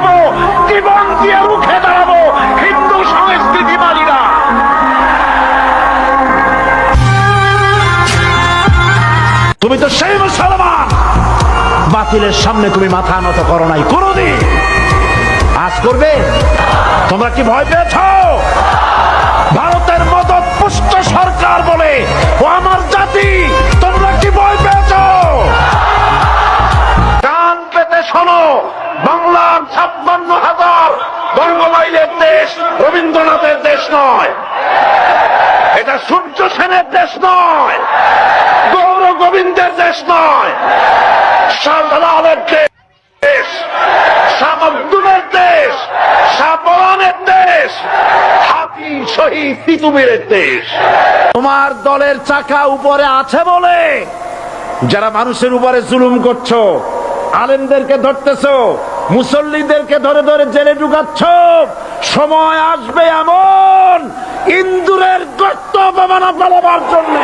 দাঁড়াবো, জীবন দিয়ে রুখে দাঁড়াবো হিন্দু সংস্কৃতি মানিরা। তুমি তো সেই মুসলমান, বাতিলের সামনে তুমি মাথা নত করো নাই কোনদিন, আজ করবে? তোমরা কি ভয় পেয়েছ? ভারতের মদত পুষ্ট সরকার বলে ও আমার জাতি, তোমরা কি ভয় পেয়েছ? কান পেতে শোনো, বাংলার 56,000 বঙ্গমাইলের দেশ রবীন্দ্রনাথের দেশ নয়, এটা সূর্য সেনের দেশ নয়, গৌর গোবিন্দের দেশ নয়, শাহজালালের দেশ, শাহ আব্দুলের দেশ, শাহ পরানের দেশ, হাতি শহীদ তিতুমিরের দেশ। তোমার দলের চাকা উপরে আছে বলে যারা মানুষের উপরে জুলুম করছো, আলেমদেরকে ধরতেছো, মুসল্লিদেরকে ধরে ধরে জেলে ঢুকাচ্ছ, সময় আসবে এমন ইন্দুরের গর্ত অপমানা পালাবার জন্য